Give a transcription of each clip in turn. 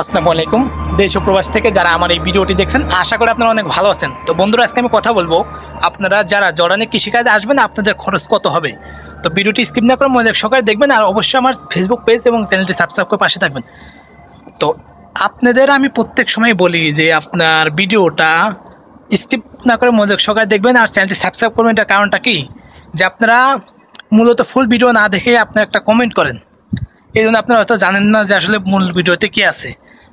আসসালামু আলাইকুম। দেশ ও প্রবাস থেকে যারা আমার এই ভিডিওটি দেখছেন, আশা করি আপনারা অনেক ভালো আছেন। তো বন্ধুরা, আজকে আমি কথা বলবো আপনারা যারা জর্ডানে কৃষিকাজে আসবেন আপনাদের খরচ কত হবে। তো ভিডিওটি স্কিপ না করে মনোযোগ সহকারে দেখবেন, আর অবশ্যই আমার ফেসবুক পেজ এবং চ্যানেলটি সাবস্ক্রাইব করে পাশে থাকবেন। তো আপনাদের আমি প্রত্যেক সময় বলি যে আপনার ভিডিওটা স্কিপ না করে মনোযোগ সহকারে দেখবেন আর চ্যানেলটি সাবস্ক্রাইব করবেন। এটা কারণটা কি, যে আপনারা মূলত ফুল ভিডিও না দেখে আপনারা একটা কমেন্ট করেন, এই জন্য আপনারা হয়তো জানেন না যে আসলে মূল ভিডিওতে কী আছে।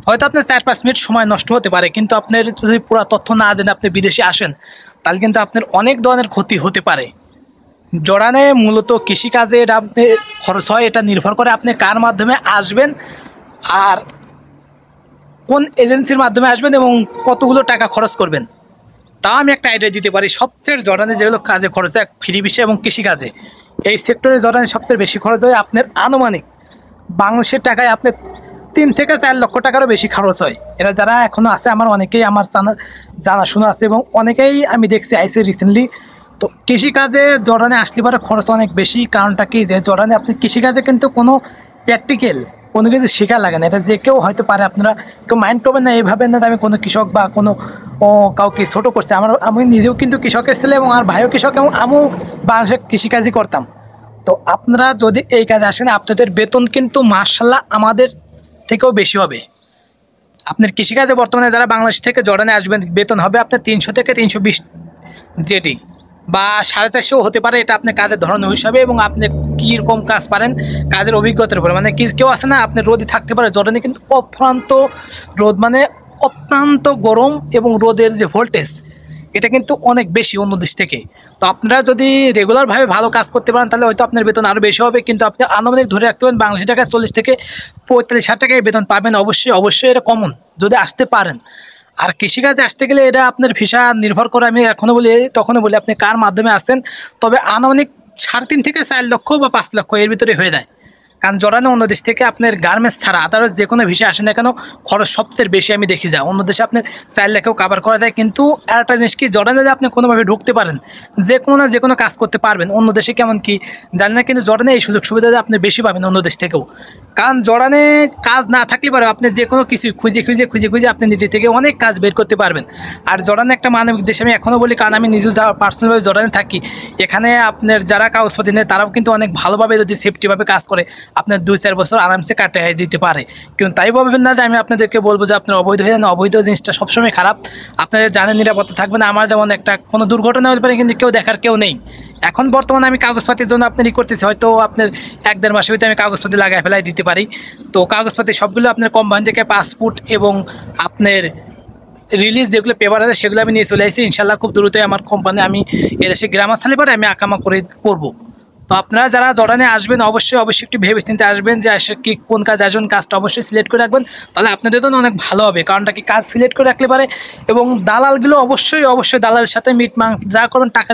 হয়তো আপনার 4-5 মিনিট সময় নষ্ট হতে পারে, কিন্তু আপনার যদি পুরো তথ্য না জেনে আপনি বিদেশে আসেন তাহলে কিন্তু আপনার অনেক ধরনের ক্ষতি হতে পারে। জর্ডানে মূলত কৃষিকাজে এটা আপনি খরচ হয়, এটা নির্ভর করে আপনি কার মাধ্যমে আসবেন আর কোন এজেন্সির মাধ্যমে আসবেন এবং কতগুলো টাকা খরচ করবেন। তাও আমি একটা আইডিয়া দিতে পারি। সবচেয়ে জর্ডানে যেগুলো কাজে খরচ হয় ফ্রি ভিসা এবং কৃষিকাজে, এই সেক্টরে জর্ডানে সবচেয়ে বেশি খরচ হয় আপনার আনুমানিক বাংলাদেশের টাকায় আপনার 3 থেকে 4 লক্ষ টাকারও বেশি খরচ হয়। এরা যারা এখনও আছে, আমার অনেকেই আমার জানাশোনা আছে এবং অনেকেই আমি দেখছি আইসি রিসেন্টলি। তো কৃষিকাজে জর্ডানে আসলে পরে খরচ অনেক বেশি। কারণটা কি, যে জর্ডানে আপনি কৃষিকাজে কিন্তু কোনো প্র্যাকটিক্যাল কোনো কিছু শেখা লাগে না। এটা যে কেউ হয়তো পারে, আপনারা কেউ মাইন্ড করবেন না এইভাবে না আমি কোনো কৃষক বা কোনো কাউকে ছোটো করছে। আমি নিজেও কিন্তু কৃষকের ছেলে এবং আমার ভাইও কৃষক এবং আমিও বাংলাদেশের কৃষিকাজই করতাম। তো আপনারা যদি এই কাজে আসেন আপনাদের বেতন কিন্তু মাশাআল্লাহ আমাদের থেকেও বেশি হবে। আপনার কৃষিকাজে বর্তমানে যারা বাংলাদেশ থেকে জর্ডানে আসবেন বেতন হবে আপনার 300 থেকে 320 জেডি বা 450 হতে পারে। এটা আপনার কাজের ধরনের হিসাবে এবং আপনি কীরকম কাজ পারেন কাজের অভিজ্ঞতার উপরে। মানে কেউ আছে না, আপনার রোদে থাকতে পারে। জর্ডানে কিন্তু অত্যন্ত রোদ, মানে অত্যন্ত গরম এবং রোদের যে ভোল্টেজ এটা কিন্তু অনেক বেশি অন্য দেশ থেকে। তো আপনারা যদি রেগুলারভাবে ভালো কাজ করতে পারেন তাহলে হয়তো আপনার বেতন আরও বেশি হবে, কিন্তু আপনি আনুমানিক ধরে রাখতে পারেন বাংলাদেশি টাকায় 40 থেকে 45,000 টাকায় বেতন পাবেন। অবশ্যই এটা কমন যদি আসতে পারেন। আর কৃষিকাজে আসতে গেলে এটা আপনার ভিসা নির্ভর করে। আমি তখনও বলি আপনি কার মাধ্যমে আসছেন, তবে আনুমানিক 3.5 থেকে 4 লক্ষ বা 5 লক্ষ এর ভিতরে হয়ে যায়। কারণ জর্ডানে অন্য দেশ থেকে আপনার গার্মেন্টস ছাড়া আদারস যে কোনো ভিসা আসে না কেন খরচ সবচেয়ে বেশি আমি দেখি যায়। অন্য দেশে আপনার 4 লাখেও কাভার করা দেয়, কিন্তু একটা জিনিস কি, জর্ডানে যে আপনি কোনোভাবে ঢুকতে পারেন, যে কোনো কাজ করতে পারবেন। অন্য দেশে কেমন কি জানি না, কিন্তু জর্ডানে এই সুযোগ সুবিধা আপনি বেশি পাবেন অন্য দেশ থেকেও। কারণ জর্ডানে কাজ না থাকলে পারে আপনি যে কোনো কিছু খুঁজে আপনি নিজে থেকে অনেক কাজ বের করতে পারবেন। আর জর্ডানে একটা মানবিক দেশ আমি এখনও বলি, কারণ আমি নিজেও পার্সোনালভাবে জর্ডানে থাকি। এখানে আপনার যারা কাগজপাতি নেয় তারাও কিন্তু অনেক ভালোভাবে যদি সেফটিভাবে কাজ করে আপনার 2-4 বছর আরামসে কাটিয়ে দিতে পারে। কিন্তু তাই বলবেন না যে আমি আপনাদেরকে বলবো যে আপনার অবৈধ হয়ে যান। অবৈধ জিনিসটা সবসময় খারাপ। আপনাদের জানেন নিরাপত্তা থাকবে না। আমার যেমন একটা কোনো দুর্ঘটনা হতে পারে, কিন্তু কেউ নেই। এখন বর্তমানে আমি কাগজপাতির জন্য আপনার করতেছি, হয়তো আপনার 1-1.5 মাসের ভিতরে আমি কাগজপাতি ফেলাই দিতে পারি। তো কাগজপাতি সবগুলো আপনার কোম্পানি থেকে পাসপোর্ট এবং আপনার রিলিজ যেগুলো পেপার আছে সেগুলো আমি নিয়ে চলে আসছি। ইনশাল্লাহ খুব দ্রুতই আমার কোম্পানি আমি এদেশে গ্রামার সালে পরে আমি আকামা করবো। তো আপনারা যারা জর্ডানে আসবেন অবশ্যই একটু ভেবে চিন্তে আসবেন যে কি কোন কাজ আসবেন। কাজটা অবশ্যই সিলেক্ট করে রাখবেন, তাহলে আপনাদের জন্য অনেক ভালো হবে। কারণটা কি, কাজ সিলেক্ট করে রাখলে পারে এবং দালালগুলো অবশ্যই দালালের সাথে যা করবেন টাকা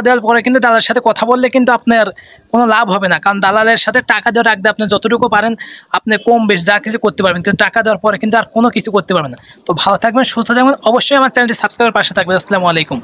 দেওয়ার পরে কিন্তু দালালের সাথে কথা বললে কিন্তু আপনার কোনো লাভ হবে না। কারণ দালালের সাথে টাকা দেওয়া রাখতে আপনি যতটুকু পারেন আপনি কম বেশ যা কিছু করতে পারবেন, কিন্তু টাকা দেওয়ার পরে কিন্তু আর কোনো কিছু করতে পারবেন না। তো ভালো থাকবেন, সুস্থ থাকবেন। অবশ্যই আমার চ্যানেলটি সাবস্ক্রাইবের পাশে থাকবেন। আসসালামু আলাইকুম।